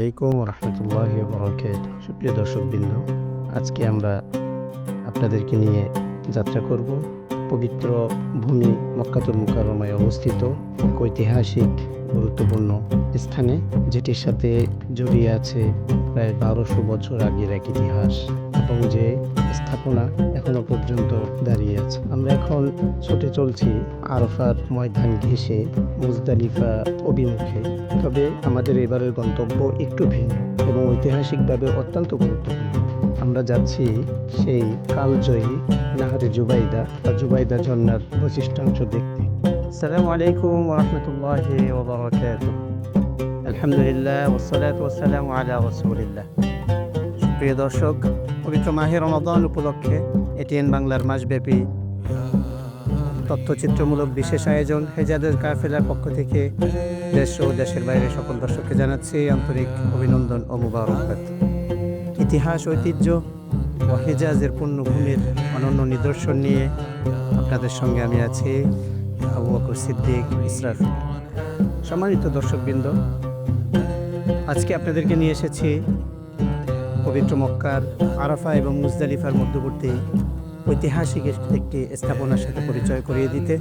আলাইকুম রহমতুল্লাহি বারাকাতুহু। সুপ্রিয় দর্শকবৃন্দ, আজকে আমরা আপনাদেরকে নিয়ে যাত্রা করব পবিত্র ভূমি মক্কাতুল মুকাররমায় অবস্থিত এক ঐতিহাসিক গুরুত্বপূর্ণ স্থানে, যেটির সাথে জড়িয়ে আছে প্রায় 1200 বছর আগের এক ইতিহাস এবং যে স্থাপনা এখনো পর্যন্ত দাঁড়িয়ে আছে। আমরা এখন ছুটে চলছি আরাফার ময়দান ঘেঁষে মুজদালিফা অভিমুখে। তবে আমাদের এবারের গন্তব্য একটু ভিন্ন এবং ঐতিহাসিকভাবে অত্যন্ত গুরুত্বপূর্ণ। আমরা যাচ্ছি সেই কালজয়ী নাহরে জুবাইদা বা জুবাইদা ঝর্ণার বৈশিষ্ট্যাংশ দেখতে। আসসালামু আলাইকুম ওয়া রাহমাতুল্লাহি ওয়া বারাকাতুহু। আলহামদুলিল্লাহ ওয়াসসালাতু ওয়াসসালামু আলা রাসূলিল্লাহ। প্রিয় দর্শক, পবিত্র মাহে রমাদান উপলক্ষে এটিএন বাংলার মাসব্যাপী তথ্যচিত্রমূলক বিশেষ আয়োজন হেজাজের কাফেলার পক্ষ থেকে দেশ ও দেশের বাইরে সকল দর্শককে জানাচ্ছি আন্তরিক অভিনন্দন ও মুবারকবাদ। ইতিহাস, ঐতিহ্য ও হেজাজের পুণ্যভূমির অনন্য নিদর্শন নিয়ে আপনাদের সঙ্গে আমি আছি, আবু বকর সিদ্দিক ইসরাফিল। সম্মানিত দর্শকবৃন্দ, আজকে আপনাদেরকে নিয়ে এসেছি পবিত্র মক্কার আরাফা এবং মুজদালিফার মধ্যবর্তী ঐতিহাসিক একটি স্থাপনার সাথে পরিচয় করিয়ে দিতে।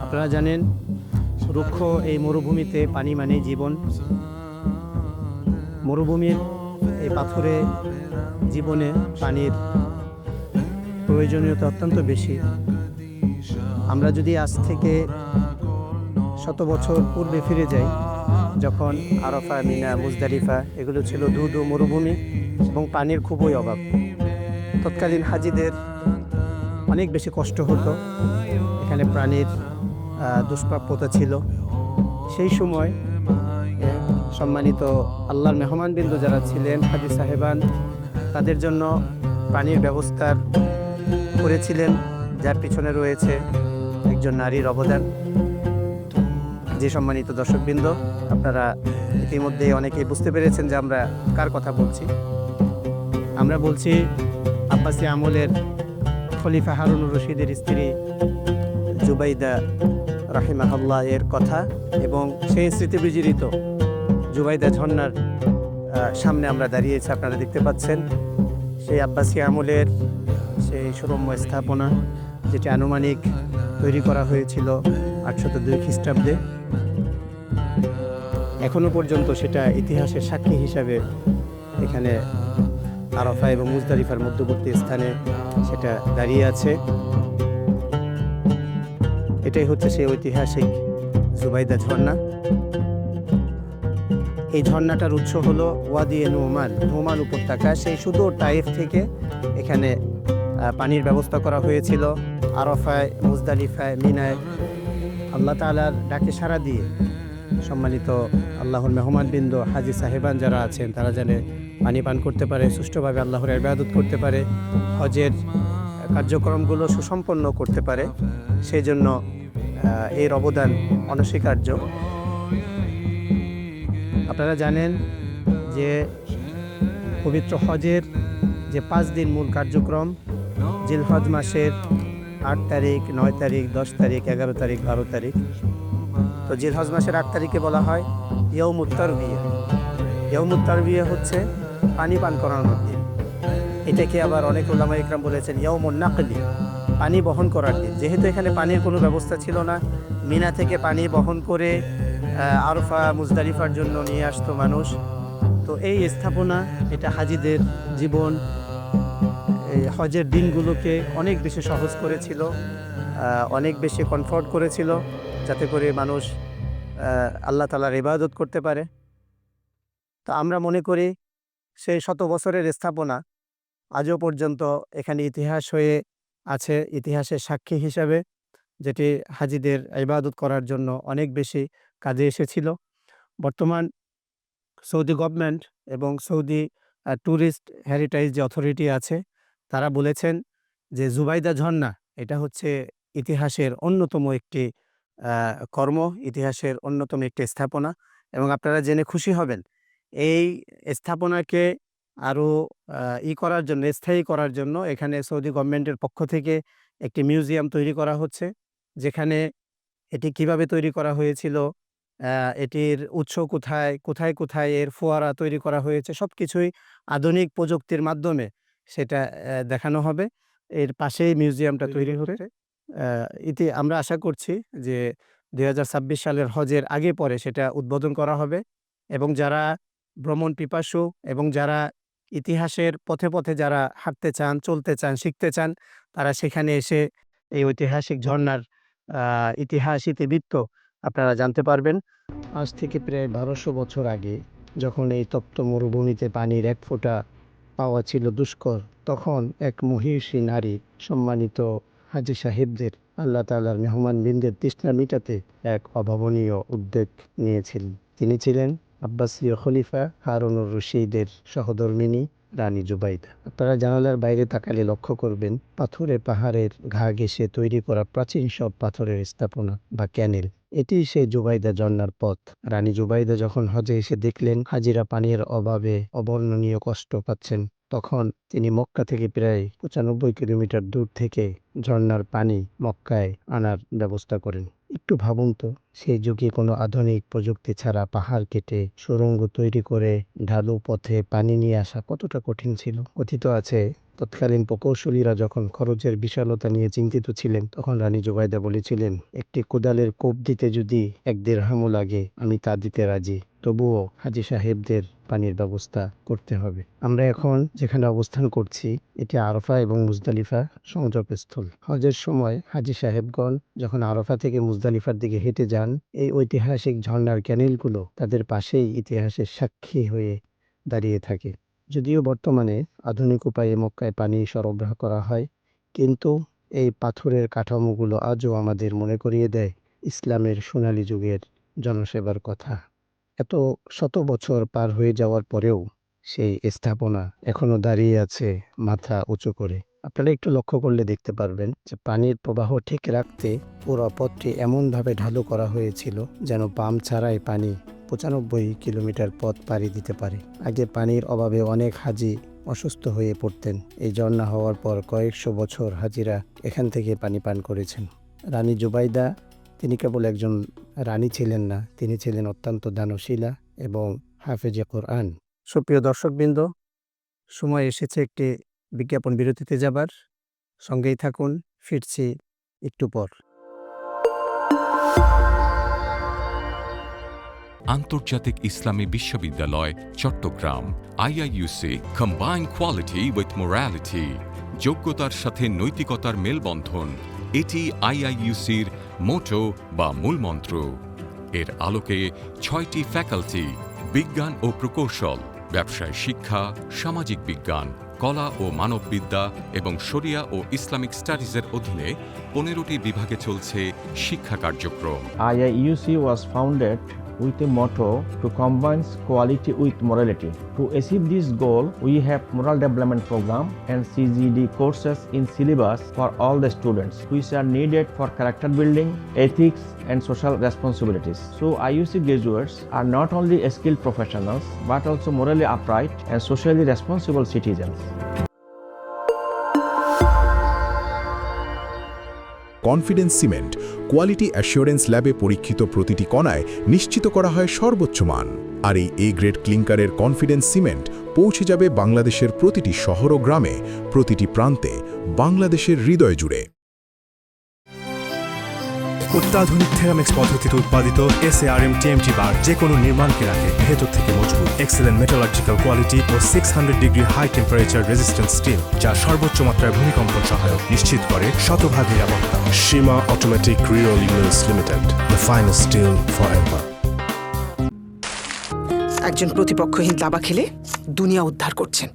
আপনারা জানেন, রুক্ষ এই মরুভূমিতে পানি মানেই জীবন। মরুভূমির এই পাথরে জীবনে পানির প্রয়োজনীয়তা অত্যন্ত বেশি। আমরা যদি আজ থেকে শত বছর পূর্বে ফিরে যাই, যখন আরাফা, মিনা, মুজদালিফা এগুলো ছিল ধুধু মরুভূমি এবং পানির খুবই অভাব। তৎকালীন হাজিদের অনেক বেশি কষ্ট হতো, এখানে প্রাণীর দুষ্প্রাপ্যতা ছিল। সেই সময় সম্মানিত আল্লাহর মেহমানবৃন্দ যারা ছিলেন, হাজি সাহেবান, তাদের জন্য পানির ব্যবস্থা করেছিলেন, যার পিছনে রয়েছে একজন নারীর অবদান। যে সম্মানিত দর্শকবৃন্দ, আপনারা ইতিমধ্যে অনেকেই বুঝতে পেরেছেন যে আমরা কার কথা বলছি। আমরা বলছি আব্বাসী আমলের খলিফা হারুনুর রশিদের স্ত্রী জুবাইদা রাহিমাহুল্লাহ এর কথা, এবং সেই স্মৃতি বিজড়িত জুবাইদা ঝর্ণার সামনে আমরা দাঁড়িয়েছি। আপনারা দেখতে পাচ্ছেন সেই আব্বাসী আমলের সেই সুরম্য স্থাপনা, যেটি আনুমানিক তৈরি করা হয়েছিল 802 খ্রিস্টাব্দে। এখনো পর্যন্ত সেটা ইতিহাসের সাক্ষী হিসাবে এখানে আরাফা এবং মুজদালিফার মধ্যবর্তী স্থানে সেটা দাঁড়িয়ে আছে। এটাই হচ্ছে সেই ঐতিহাসিক জুবাইদা ঝর্ণা। এই ঝর্ণাটার উৎস হলো ওয়াদি নুমান উপত্যকা। সেই সুদূর তাইফ থেকে এখানে পানির ব্যবস্থা করা হয়েছিল। আরাফায়, মুজদালিফায়, মিনায় আল্লাহ তাআলার ডাকে সাড়া দিয়ে সম্মানিত আল্লাহর মেহমানবৃন্দ, হাজি সাহেবান যারা আছেন, তারা যেন পানি পান করতে পারে, সুষ্ঠুভাবে আল্লাহর ইবাদত করতে পারে, হজের কার্যক্রমগুলো সুসম্পন্ন করতে পারে, সেই জন্য এর অবদান অনস্বীকার্য। আপনারা জানেন যে পবিত্র হজের যে 5 দিন মূল কার্যক্রম, জিলহজ মাসের 8 তারিখ, 9 তারিখ, 10 তারিখ, 11 তারিখ, 12 তারিখ। তো জিলহজ মাসের 8 তারিখে বলা হয় ইয়াউমুত তারবিয়া। ইয়াউমুত তারবিয়া হচ্ছে পানি পান করানোর দিন। এটাকে আবার অনেক উলামা ইকরাম বলেছেন ইয়াউমুন নাকলি, পানি বহন করার দিন। যেহেতু এখানে পানির কোনো ব্যবস্থা ছিল না, মিনা থেকে পানি বহন করে আরাফা, মুজদালিফার জন্য নিয়ে আসতো মানুষ। তো এই স্থাপনা, এটা হাজিদের জীবন, এই হজের দিনগুলোকে অনেক বেশি সহজ করেছিল, অনেক বেশি কমফোর্ট করেছিল, যাতে করে মানুষ আল্লাহ তাআলার ইবাদত করতে পারে। তো আমরা মনে করি সেই শত বছরের স্থাপনা আজও পর্যন্ত এখানে ইতিহাস হয়ে আছে, ইতিহাসের সাক্ষী হিসাবে, যেটি হাজিদের ইবাদত করার জন্য অনেক বেশি কাজে এসেছিল। বর্তমান সৌদি গভর্নমেন্ট এবং সৌদি ট্যুরিস্ট হেরিটেজ যে অথরিটি আছে, তারা বলেছেন যে জুবাইদা ঝর্ণা এটা হচ্ছে ইতিহাসের অন্যতম একটি কর্ম, ইতিহাসের অন্যতম একটি স্থাপনা। এবং আপনারা জেনে খুশি হবেন, এই স্থাপনাকে আরও করার জন্য, স্থায়ী করার জন্য এখানে সৌদি গভর্নমেন্টের পক্ষ থেকে একটি মিউজিয়াম তৈরি করা হচ্ছে, যেখানে এটি কিভাবে তৈরি করা হয়েছিল, এটির উৎস কোথায়, কোথায়, কোথায় এর ফোয়ারা তৈরি করা হয়েছে সবকিছুই আধুনিক প্রযুক্তির মাধ্যমে সেটা দেখানো হবে। এর পাশেই মিউজিয়ামটা তৈরি হচ্ছে। আমরা আশা করছি যে ২০২৬ সালের হজের আগে পরে সেটা উদ্বোধন করা হবে এবং যারা ভ্রমণ পিপাসু এবং যারা ইতিহাসের পথে, পথে যারা হাঁটতে চান, চলতে চান, শিখতে চান তারা সেখানে এসে এই ঐতিহাসিক ঝরনার ইতিহাস, ইতিবৃত্ত আপনারা জানতে পারবেন। আজ থেকে প্রায় ১২০০ বছর আগে যখন এই তপ্ত মরুভূমিতে পানির এক ফোঁটা পাওয়া ছিল দুষ্কর, তখন এক মহিষী নারী সম্মানিত হাজী সাহেবদের আল্লাহ তাআলার মেহমানবৃন্দের তৃষ্ণা মিটাতে এক অভাবনীয় উদ্যোগ নিয়েছিলেন। তিনি ছিলেন আব্বাসীয় খলিফা হারুনুর রশিদের সহধর্মিণী রানী জুবাইদা। আপনারা জানালার বাইরে তাকালে লক্ষ্য করবেন পাথুরে পাহাড়ের ঘা ঘেঁষে তৈরি করা প্রাচীন সব পাথরের স্থাপনা বা ক্যানেল। এটি সেই জুবাইদা ঝর্ণার পথ। রানী জুবাইদা যখন হজে এসে দেখলেন হাজিরা পানির অভাবে অবর্ণনীয় কষ্ট পাচ্ছেন, তখন তিনি মক্কা থেকে প্রায় ৯৫ কিলোমিটার দূর থেকে ঝর্ণার পানি মক্কায় আনার ব্যবস্থা করেন। একটু ভাবুন তো, সেই যুগে কোনো আধুনিক প্রযুক্তি ছাড়া পাহাড় কেটে সুড়ঙ্গ তৈরি করে ঢালু পথে পানি নিয়ে আসা কতটা কঠিন ছিল। কথিত আছে তৎকালীন প্রকৌশলীরা যখন খরচের বিশালতা নিয়ে চিন্তিত ছিলেন, তখন রানী জুবাইদা বলেছিলেন, একটি কোদালের কোপ দিতে যদি ১ দিরহামও লাগে আমি তা দিতে রাজি, তবুও হাজী সাহেবদের পানির ব্যবস্থা করতে হবে। আমরা এখন যেখানে অবস্থান করছি এটি আরাফা এবং মুজদালিফা সংযোগস্থল। হজের সময় হাজী সাহেবগণ যখন আরাফা থেকে মুজদালিফার দিকে হেঁটে যান, এই ঐতিহাসিক ঝর্ণার ক্যানেলগুলো তাদের পাশেই ইতিহাসের সাক্ষী হয়ে দাঁড়িয়ে থাকে। যদিও বর্তমানে আধুনিক উপায়ে মক্কায় পানি সরবরাহ করা হয়, কিন্তু এই পাথরের কাঠামোগুলো আজও আমাদের মনে করিয়ে দেয় ইসলামের সোনালী যুগের জনসেবার কথা। এত শত বছর পার হয়ে যাওয়ার পরেও সেই স্থাপনা এখনো দাঁড়িয়ে আছে মাথা উঁচু করে। আপনারা একটু লক্ষ্য করলে দেখতে পারবেন যে পানির প্রবাহ ঠিক রাখতে পুরো পথটি এমনভাবে ঢালু করা হয়েছিল যেন পাম্প ছাড়াই পানি ৯৫ কিলোমিটার পথ পাড়ি দিতে পারে। আগে পানির অভাবে অনেক হাজি অসুস্থ হয়ে পড়তেন। এই ঝর্ণা হওয়ার পর কয়েকশো বছর হাজিরা এখান থেকে পানি পান করেছেন। রানী জুবাইদা তিনি কেবল একজন রানী ছিলেন না, তিনি ছিলেন অত্যন্ত দানশীলা এবং হাফেজে কোরআন। সুপ্রিয় দর্শকবৃন্দ, সময় এসেছে একটি বিজ্ঞাপন বিরতিতে যাবার। সঙ্গেই থাকুন, ফিরছি একটু পর। আন্তর্জাতিক ইসলামী বিশ্ববিদ্যালয় Chattogram IIUC combine quality with morality, যোগ্যতার সাথে নৈতিকতার মেলবন্ধন, এটি IIUCর মোটো বা মূলমন্ত্র। এর আলোকে 6টি ফ্যাকাল্টি বিজ্ঞান ও প্রকৌশল, ব্যবসায় শিক্ষা, সামাজিক বিজ্ঞান, কলা ও মানববিদ্যা এবং শরিয়া ও ইসলামিক স্টাডিজের অধীনে 15টি বিভাগে চলছে শিক্ষা কার্যক্রম। IIUC was founded with a motto to combine quality with morality. To achieve this goal, we have moral development program and CGD courses in syllabus for all the students, which are needed for character building, ethics, and social responsibilities. So IUC graduates are not only skilled professionals, but also morally upright and socially responsible citizens. Confidence cement quality assurance ল্যাবে পরীক্ষিত প্রতিটি কণায় নিশ্চিত করা হয় সর্বোচ্চ মান। আর এই A grade ক্লিংকারের confidence cement পৌঁছে যাবে বাংলাদেশের প্রতিটি শহর ও গ্রামে, প্রতিটি প্রান্তে, বাংলাদেশের হৃদয় জুড়ে। অত্যাধুনিক থেরামিক্স পদ্ধতিতে উৎপাদিত SARM TMT বার যে কোনো নির্মাণকে রাখে ভেতর থেকে মজবুত। এক্সেলেন্ট মেটালার্জিক্যাল কোয়ালিটি ও 600 degree high temperature resistance steel, যা সর্বোচ্চ মাত্রায় ভূমিকম্পন সহায়ক নিশ্চিত করে শতভাগ নিরাপত্তা। সীমা অটোমেটিক রিও limited limited, the finest steel forever. একজন প্রতিপক্ষহীন দাবা খেলে দুনিয়া উদ্ধার করছেন,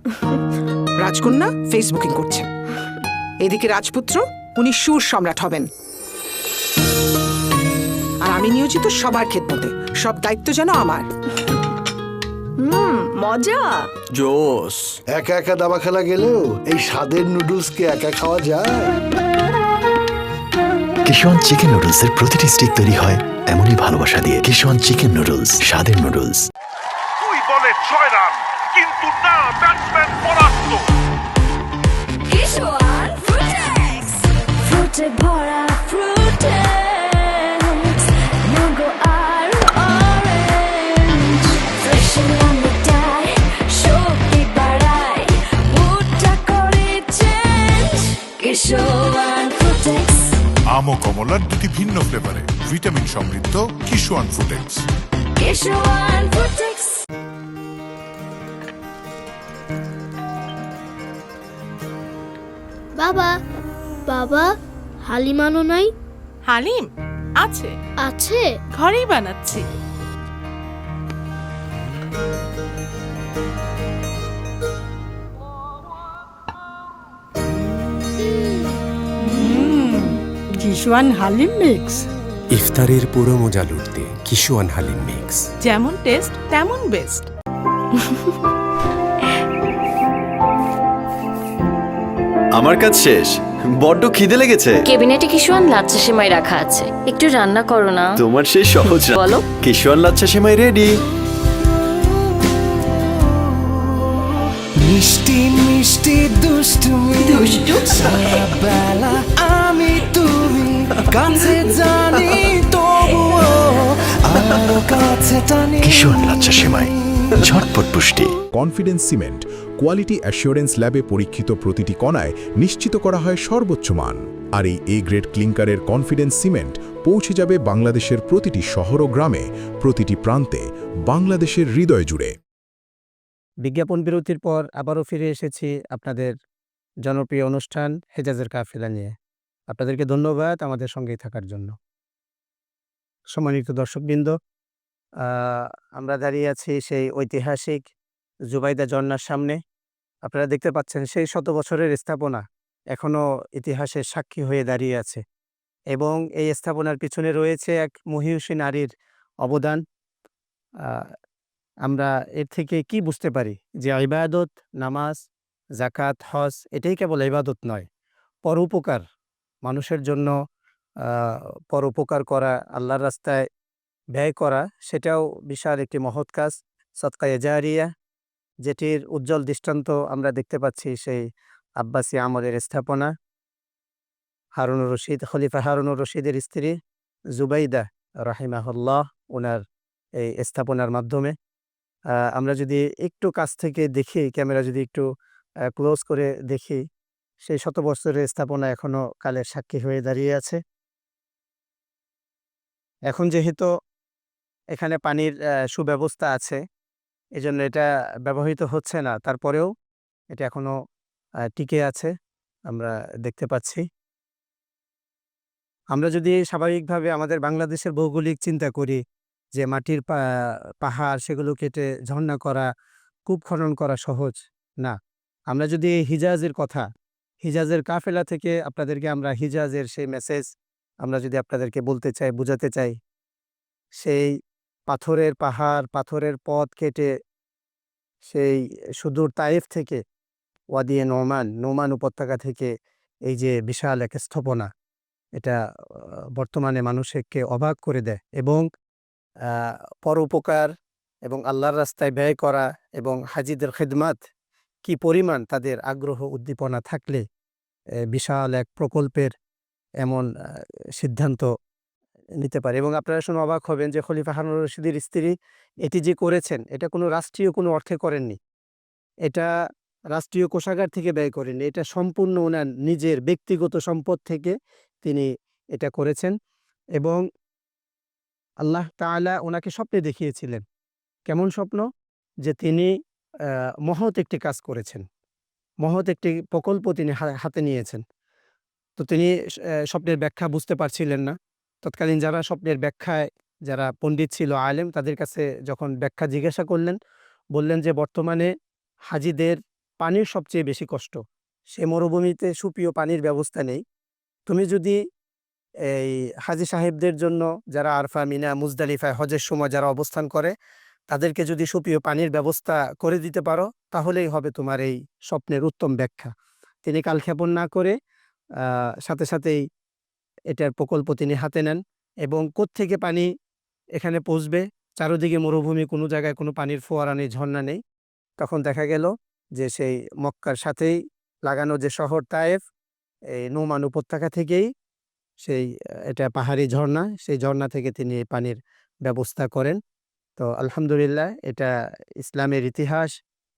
রাজকন্যা ফেসবুকিং করছেন, এদিকে রাজপুত্র উনি সুর সম্রাট হবেন, আর আমি নিয়োজিত সবার খেদমতে, সব দায়িত্ব যেন আমার। মজা জোস। একা একা দাবা খেলা গেলেও এই স্বাদের নুডলসকে একা খাওয়া যায়? কিশোয়ান চিকেন নুডলসের প্রতিটি স্টিক তৈরি হয় এমনই ভালোবাসা দিয়ে। কিশোয়ান চিকেন নুডলস, স্বাদের নুডলস। 2 বলে 6 রান, কিন্তু না, ব্যাটসম্যান পরাস্ত। কিশোয়ান ফ্রুটেক্স, ফ্রুটে ভরা ফ্রুটেক্স, ম্যাঙ্গো আর ও কমলার দুটি ভিন্ন ফ্লেভারে ভিটামিন সমৃদ্ধ কিশোয়ান ফুডেক্স। বাবা, বাবা, হালিম আনো নাই? হালিম আছে, আছে? ঘরেই বানাচ্ছি। কিশোয়ান হালিম মিক্স। ইফতারের পুরো মজা লুটতে কিশোয়ান হালিম মিক্স। যেমন টেস্ট তেমন বেস্ট। আমার কাজ শেষ, বড্ড খিদে লেগেছে। কেবিনেটে কিশোয়ান লাচ্ছা সেমাই রাখা আছে, একটু রান্না করো না। তোমার সেই সহজ বলো। কিশোয়ান লাচ্ছা সেমাই রেডি। মিষ্টি মিষ্টি দুষ্টুমি, বেলা আমি তুমি কাছে জানি তবুও আরো কাছে টানি। কিশোয়ান লাচ্ছা সেমাই, ঝটপট পুষ্টি। কনফিডেন্স সিমেন্ট কোয়ালিটি অ্যাসিওরেন্স ল্যাবে পরীক্ষিত প্রতিটি কণায় নিশ্চিত করা হয় সর্বোচ্চ মান। আর এই এ গ্রেড ক্লিংকারের কনফিডেন্স সিমেন্ট পৌঁছে যাবে বাংলাদেশের প্রতিটি শহর ও গ্রামে, প্রতিটি প্রান্তে, বাংলাদেশের হৃদয় জুড়ে। বিজ্ঞাপন বিরতির পর আবারও ফিরে এসেছি আপনাদের জনপ্রিয় অনুষ্ঠান হেজাজের কাফেলা নিয়ে। আপনাদেরকে ধন্যবাদ আমাদের সঙ্গেই থাকার জন্য। সম্মানিত দর্শকবৃন্দ, আমরা দাঁড়িয়ে আছি সেই ঐতিহাসিক জুবাইদা ঝর্ণার সামনে। আপনারা দেখতে পাচ্ছেন সেই শত বছরের স্থাপনা এখনও ইতিহাসের সাক্ষী হয়ে দাঁড়িয়ে আছে, এবং এই স্থাপনার পিছনে রয়েছে এক মহিষী নারীর অবদান। আমরা এর থেকে কি বুঝতে পারি যে ইবাদত, নামাজ, জাকাত, হজ এটাই কেবল ইবাদত নয়, পরোপকার, মানুষের জন্য পরোপকার করা, আল্লাহর রাস্তায় ব্যয় করা, সেটাও বিশাল একটি মহৎ কাজ, সদকায়ে জারিয়া, যেটির উজ্জ্বল দৃষ্টান্ত আমরা দেখতে পাচ্ছি সেই আব্বাসী আমলের স্থাপনা। হারুনুর রশিদ, খলিফা হারুনুর রশিদের স্ত্রী জুবাইদা রাহিমাহুল্লাহ, ওনার এই স্থাপনার মাধ্যমে আমরা যদি একটু কাছ থেকে দেখি, ক্যামেরা যদি একটু ক্লোজ করে দেখি, সেই শত বছরের স্থাপনা এখনো কালের সাক্ষী হয়ে দাঁড়িয়ে আছে। এখন যেহেতু এখানে পানির সুব্যবস্থা আছে, এজন্য এটা ব্যবহৃত হচ্ছে না, তারপরেও এটা এখনো টিকে আছে, আমরা দেখতে পাচ্ছি। আমরা যদি স্বাভাবিকভাবে আমাদের বাংলাদেশের ভৌগোলিক চিন্তা করি যে মাটির পাহাড়, সেগুলো কেটে ঝর্ণা করা, কূপ খনন করা সহজ না। আমরা যদি হিজাজের কথা, হিজাজের কাফেলা থেকে আপনাদেরকে আমরা হিজাজের সেই মেসেজ আমরা যদি আপনাদেরকে বলতে চাই, বোঝাতে চাই, সেই পাথরের পাহাড়, পাথরের পথ কেটে সেই সুদূর তায়েফ থেকে ওয়াদিয়ে নোমান উপত্যকা থেকে এই যে বিশাল এক স্থাপনা, এটা বর্তমানে মানুষকে অবাক করে দেয়। এবং পরোপকার এবং আল্লাহর রাস্তায় ব্যয় করা এবং হাজিদের খিদমাত, কি পরিমাণ তাদের আগ্রহ উদ্দীপনা থাকলে বিশাল এক প্রকল্পের এমন সিদ্ধান্ত নিতে পারে। এবং আপনারা শুনে অবাক হবেন যে খলিফা হারুনুর রশিদের স্ত্রী এটি যে করেছেন, এটা কোনো রাষ্ট্রীয় কোনো অর্থে করেননি, এটা রাষ্ট্রীয় কোষাগার থেকে ব্যয় করেননি, এটা সম্পূর্ণ ওনার নিজের ব্যক্তিগত সম্পদ থেকে তিনি এটা করেছেন। এবং আল্লাহ তাআলা ওনাকে স্বপ্নে দেখিয়েছিলেন। কেমন স্বপ্ন? যে তিনি মহৎ একটি কাজ করেছেন, মহৎ একটি প্রকল্প তিনি হাতে নিয়েছেন। তো তিনি স্বপ্নের ব্যাখ্যা বুঝতে পারছিলেন না। তৎকালীন যারা স্বপ্নের ব্যাখ্যায় যারা পণ্ডিত ছিল, আলেম, তাদের কাছে যখন ব্যাখ্যা জিজ্ঞাসা করলেন, বললেন যে বর্তমানে হাজিদের পানির সবচেয়ে বেশি কষ্ট, সে মরুভূমিতে সুপেয় পানির ব্যবস্থা নেই। তুমি যদি এই হাজি সাহেবদের জন্য, যারা আরফা, মিনা, মুজদালিফায় হজের সময় যারা অবস্থান করে, তাদেরকে যদি সুপেয় পানির ব্যবস্থা করে দিতে পারো, তাহলেই হবে তোমার এই স্বপ্নের উত্তম ব্যাখ্যা। তিনি কালক্ষেপণ না করে সাথে সাথেই এটার প্রকল্প তিনি হাতে নেন। এবং কোত্থেকে পানি এখানে পৌঁছবে? চারদিকে মরুভূমি, কোনো জায়গায় কোনো পানির ফোয়ারা নেই, ঝর্ণা নেই। তখন দেখা গেল যে সেই মক্কার সাথেই লাগানো যে শহর তায়েফ, এই নোমান উপত্যকা থেকেই সেই এটা পাহাড়ি ঝর্ণা, সেই ঝর্ণা থেকে তিনি এই পানির ব্যবস্থা করেন। তো আলহামদুলিল্লাহ, এটা ইসলামের ইতিহাস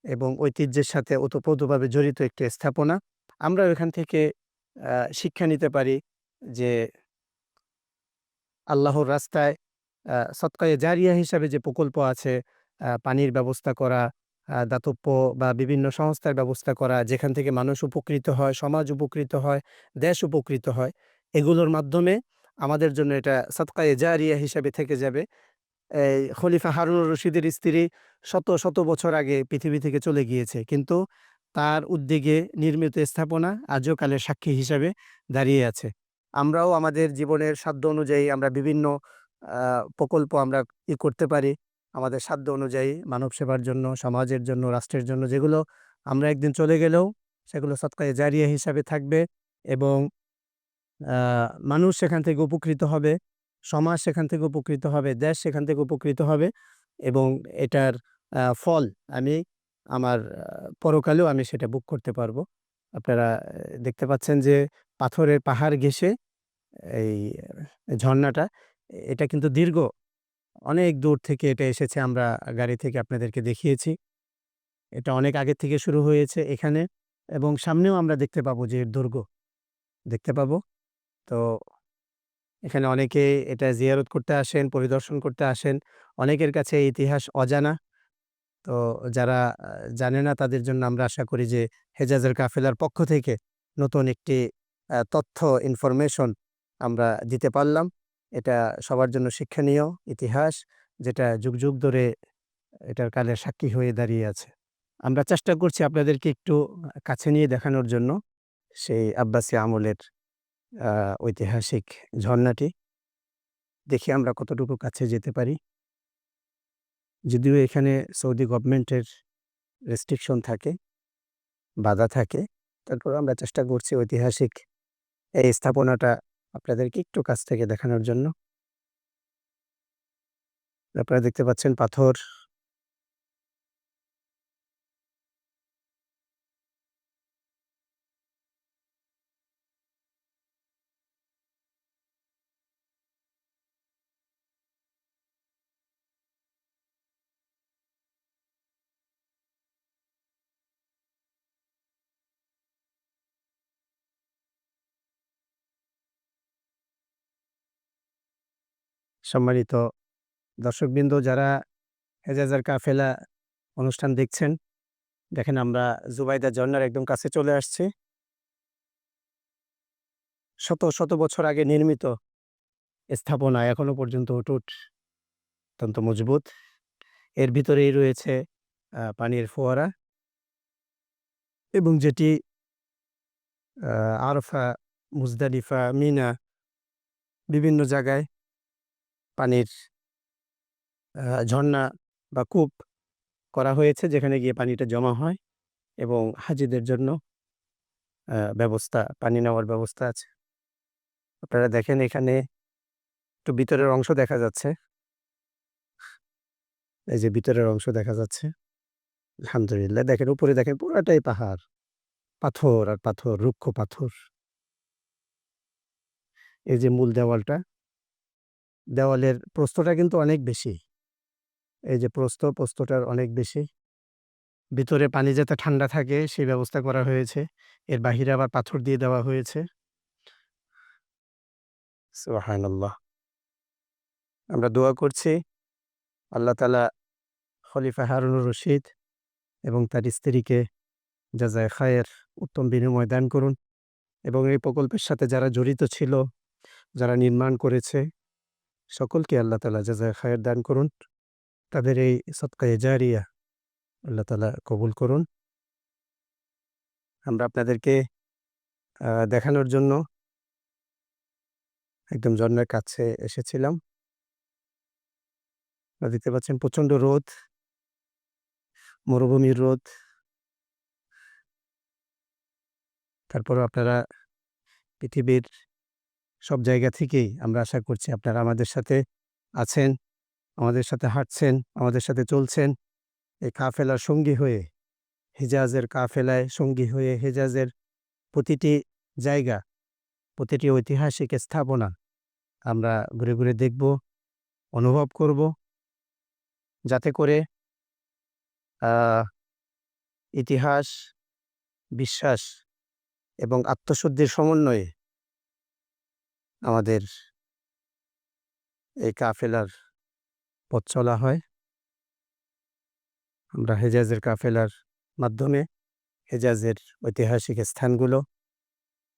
এবং ঐতিহ্যের সাথে ওতপ্রোতভাবে জড়িত একটি স্থাপনা। আমরা এখান থেকে শিক্ষা নিতে পারি যে আল্লাহর রাস্তায় সদকায়ে জারিয়া হিসাবে যে প্রকল্প আছে, পানির ব্যবস্থা করা, দাতব্য বা বিভিন্ন সংস্থার ব্যবস্থা করা, যেখান থেকে মানুষ উপকৃত হয়, সমাজ উপকৃত হয়, দেশ উপকৃত হয়, এগুলোর মাধ্যমে আমাদের জন্য এটা সদকায়ে জারিয়া হিসাবে থেকে যাবে। এই খলিফা হারুনুর রশিদের স্ত্রী শত শত বছর আগে পৃথিবী থেকে চলে গিয়েছে, কিন্তু তার উদ্যোগে নির্মিত স্থাপনা আজও কালের সাক্ষী হিসাবে দাঁড়িয়ে আছে। আমরাও আমাদের জীবনের সাধ্য অনুযায়ী আমরা বিভিন্ন প্রকল্প আমরা করতে পারি আমাদের সাধ্য অনুযায়ী, মানব সেবার জন্য, সমাজের জন্য, রাষ্ট্রের জন্য, যেগুলো আমরা একদিন চলে গেলেও সেগুলো সদকায়ে জারিয়া হিসাবে থাকবে এবং মানুষ সেখান থেকে উপকৃত হবে, সমাজ সেখান থেকে উপকৃত হবে, দেশ সেখান থেকে উপকৃত হবে এবং এটার ফল আমি আমার পরকালেও আমি সেটা ভোগ করতে পারবো। আপনারা দেখতে পাচ্ছেন যে পাথরের পাহাড় ঘেঁষে এই ঝর্ণাটা, এটা কিন্তু দীর্ঘ, অনেক দূর থেকে এটা এসেছে। আমরা গাড়ি থেকে আপনাদেরকে দেখিয়েছি। এটা অনেক আগের থেকে শুরু হয়েছে এখানে এবং সামনেও আমরা দেখতে পাবো যে এর দৈর্ঘ্য দেখতে পাবো। তো এখানে অনেকে এটা জিয়ারত করতে আসেন, পরিদর্শন করতে আসেন। অনেকের কাছে এই ইতিহাস অজানা। তো যারা জানে না তাদের জন্য আমরা আশা করি যে হেজাজের কাফেলার পক্ষ থেকে নতুন একটি তথ্য ইনফরমেশন আমরা দিতে পারলাম। এটা সবার জন্য শিক্ষণীয় ইতিহাস, যেটা যুগ যুগ ধরে এটার কালের সাক্ষী হয়ে দাঁড়িয়ে আছে। আমরা চেষ্টা করছি আপনাদেরকে একটু কাছে নিয়ে দেখানোর জন্য সেই আব্বাসী আমলের ঐতিহাসিক ঝর্ণাটি। দেখি আমরা কতটুকু কাছে যেতে পারি। যদিও এখানে সৌদি গভর্নমেন্টের রেস্ট্রিকশন থাকে, বাধা থাকে, তারপর আমরা চেষ্টা করছি ঐতিহাসিক এই স্থাপনাটা আপনাদেরকে একটু কাছ থেকে দেখানোর জন্য। আপনারা দেখতে পাচ্ছেন পাথর, সম্মানিত দর্শকবৃন্দ যারা হেজাজের কাফেলা অনুষ্ঠান দেখছেন, দেখেন আমরা জুবাইদা ঝর্ণার একদম কাছে চলে আসছি। শত শত বছর আগে নির্মিত স্থাপনা এখনো পর্যন্ত অটুট, অত্যন্ত মজবুত। এর ভিতরেই রয়েছে পানির ফোয়ারা এবং যেটি আরফা, মুজদালিফা, মিনা বিভিন্ন জায়গায় পানির ঝর্ণা বা কূপ করা হয়েছে, যেখানে গিয়ে পানিটা জমা হয় এবং হাজিদের জন্য ব্যবস্থা, পানি নেওয়ার ব্যবস্থা আছে। আপনারা দেখেন এখানে একটু ভিতরের অংশ দেখা যাচ্ছে। এই যে ভিতরের অংশ দেখা যাচ্ছে। আলহামদুলিল্লাহ, দেখেন উপরে দেখেন পুরাটাই পাহাড়, পাথর আর পাথর, রুক্ষ পাথর। এই যে মূল দেওয়ালটা, দেওয়ালের প্রস্থটা কিন্তু অনেক বেশি। এই যে প্রস্থটার অনেক বেশি। ভিতরে পানি যাতে ঠান্ডা থাকে সেই ব্যবস্থা করা হয়েছে। এর বাহিরে আবার পাথর দিয়ে দেওয়া হয়েছে। সুবহানাল্লাহ। আমরা দোয়া করছি আল্লাহ তাআলা খলিফা হারুনুর রশিদ এবং তার স্ত্রীকে জাযায়ে খায়ের, উত্তম বিনিময় দান করুন এবং এই প্রকল্পের সাথে যারা জড়িত ছিল, যারা নির্মাণ করেছে, সকলকে আল্লাহ তাআলা জাযায়ে খায়ের দান করুন। তাদের এই সদকায়ে জারিয়া আল্লাহ তাআলা কবুল করুন। আমরা আপনাদেরকে দেখানোর জন্য একদম ঝর্ণার কাছে এসেছিলাম। দেখতে পাচ্ছেন প্রচণ্ড রোদ, মরুভূমির রোদ। তারপরেও আপনারা পৃথিবীর সব জায়গা থেকেই আমরা আশা করছি আপনারা আমাদের সাথে আছেন, আমাদের সাথে হাঁটছেন, আমাদের সাথে চলছেন। এই কাফেলার সঙ্গী হয়ে, হিজাজের কাফেলায় সঙ্গী হয়ে হিজাজের প্রতিটি জায়গা, প্রতিটি ঐতিহাসিক স্থাপনা আমরা ঘুরে ঘুরে দেখব, অনুভব করব, যাতে করে ইতিহাস, বিশ্বাস এবং আত্মশুদ্ধির সমন্বয়ে আমাদের এই কাফেলার পথ চলা হয়। আমরা হেজাজের কাফেলার মাধ্যমে হেজাজের ঐতিহাসিক স্থানগুলো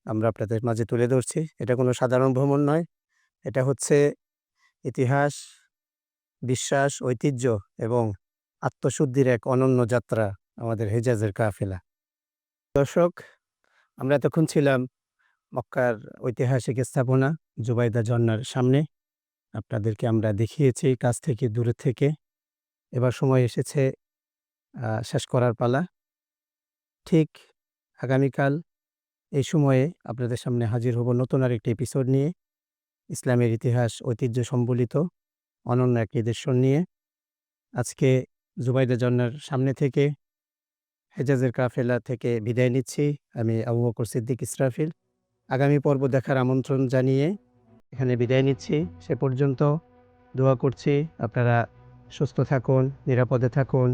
আমরা আপনাদের মাঝে তুলে ধরছি। এটা কোনো সাধারণ ভ্রমণ নয়, এটা হচ্ছে ইতিহাস, বিশ্বাস, ঐতিহ্য এবং আত্মশুদ্ধির এক অনন্য যাত্রা আমাদের হেজাজের কাফেলা। দর্শক, আমরা এতক্ষণ ছিলাম মক্কার ঐতিহাসিক স্থাপনা জুবাইদা ঝর্ণার সামনে। আপনাদেরকে আমরা দেখিয়েছি কাছ থেকে দূরে থেকে। এবার সময় এসেছে শেষ করার পালা। ঠিক আগামীকাল এই সময়ে আপনাদের সামনে হাজির হব নতুন আরেকটি এপিসোড নিয়ে, ইসলামের ইতিহাস ঐতিহ্য সম্বলিত অনন্য এক নিদর্শন নিয়ে। আজকে জুবাইদা ঝর্ণার সামনে থেকে হেজাজের কাফেলা থেকে বিদায় নিচ্ছি। আমি আবু বকর সিদ্দিক ইসরাফিল। আগামী পর্ব দেখার আমন্ত্রণ জানিয়ে এখানে বিদায় নিচ্ছি। সে পর্যন্ত দোয়া করছি আপনারা সুস্থ থাকুন, নিরাপদে থাকুন।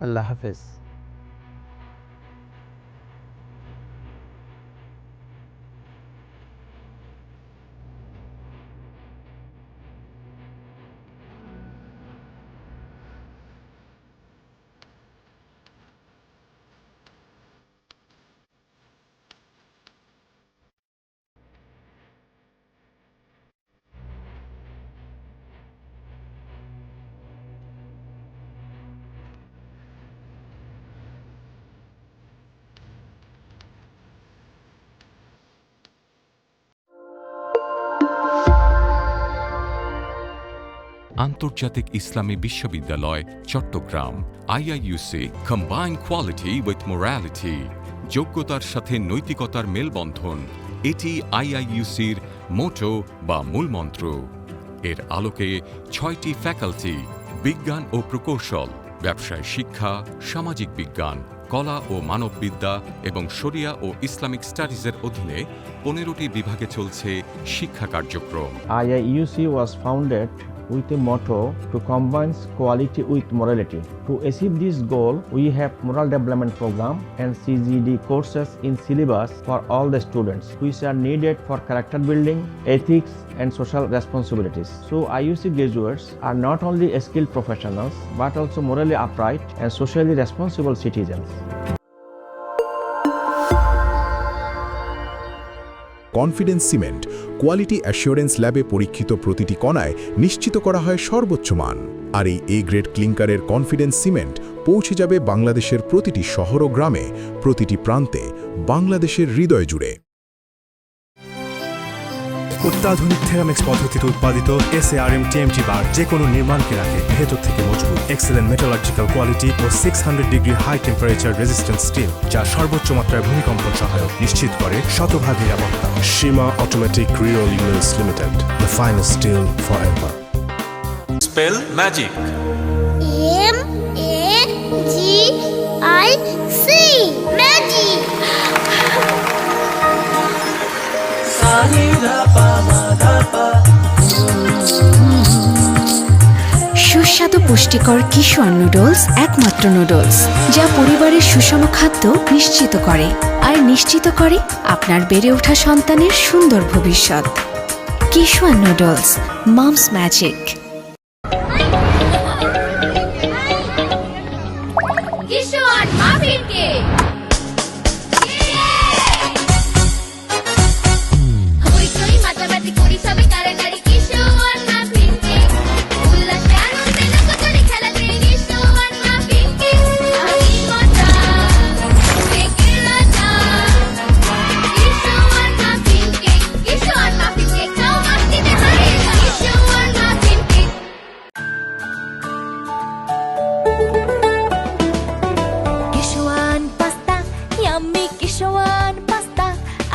আল্লাহ হাফেজ। আন্তর্জাতিক ইসলামী বিশ্ববিদ্যালয় Chattogram IIUC combine quality with morality, যোগ্যতার সাথে নৈতিকতার মেলবন্ধন, এটি IIUCর মোটো বা মূলমন্ত্র। এর আলোকে 6টি ফ্যাকাল্টি, বিজ্ঞান ও প্রকৌশল, ব্যবসায় শিক্ষা, সামাজিক বিজ্ঞান, কলা ও মানববিদ্যা এবং শরিয়া ও ইসলামিক স্টাডিজের অধীনে 15টি বিভাগে চলছে শিক্ষা কার্যক্রম। IIUC was founded with a motto to combine quality with morality. To achieve this goal, we have moral development program and CGD courses in syllabus for all the students, which are needed for character building, ethics, and social responsibilities. So IUC graduates are not only skilled professionals, but also morally upright and socially responsible citizens. Confidence cement quality assurance ল্যাবে পরীক্ষিত প্রতিটি কণায় নিশ্চিত করা হয় সর্বোচ্চ মান। আর এই A grade ক্লিংকারের confidence cement পৌঁছে যাবে বাংলাদেশের প্রতিটি শহর ও গ্রামে, প্রতিটি প্রান্তে, বাংলাদেশের হৃদয় জুড়ে। অত্যাধুনিক থেরামিক্স পদ্ধতিতে উৎপাদিত SARM TMT বার যে কোনো নির্মাণকে রাখে ভেতর থেকে মজবুত। এক্সেলেন্ট মেটালার্জিক্যাল কোয়ালিটি ও 600 degree high temperature resistance steel, যা সর্বোচ্চ মাত্রায় ভূমিকম্পন সহায়ক, নিশ্চিত করে শতভাগ নিরাপত্তা। Seema automatic reroll units limited, the finest steel forever. Spell magic. MAGIC, magic. সুস্বাদু পুষ্টিকর কিশোর নুডলস, একমাত্র নুডলস যা পরিবারের সুষম খাদ্য নিশ্চিত করে আর নিশ্চিত করে আপনার বেড়ে ওঠা সন্তানের সুন্দর ভবিষ্যৎ। কিশোর নুডলস, মমস ম্যাজিক।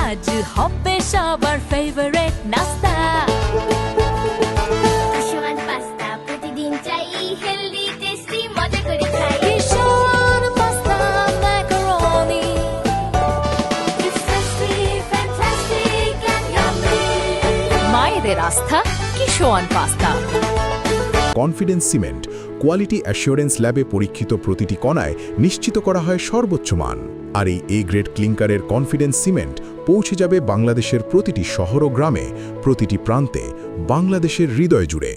আজ হবে সবার ফেভারিট নাস্তা। কিশোর পাস্তা প্রতিদিন চাই, হেলদি টেস্টি মজা করে খাই। Kishore pasta macaroni, it's tasty fantastic and yummy. মায়েদের আস্থা Kishore pasta. Confidence cement quality assurance ল্যাবে পরীক্ষিত প্রতিটি কণায় নিশ্চিত করা হয় সর্বোচ্চ মান। আর এই A গ্রেড ক্লিংকারের কনফিডেন্স সিমেন্ট পৌঁছে যাবে বাংলাদেশের প্রতিটি শহর ও গ্রামে, প্রতিটি প্রান্তে, বাংলাদেশের হৃদয় জুড়ে।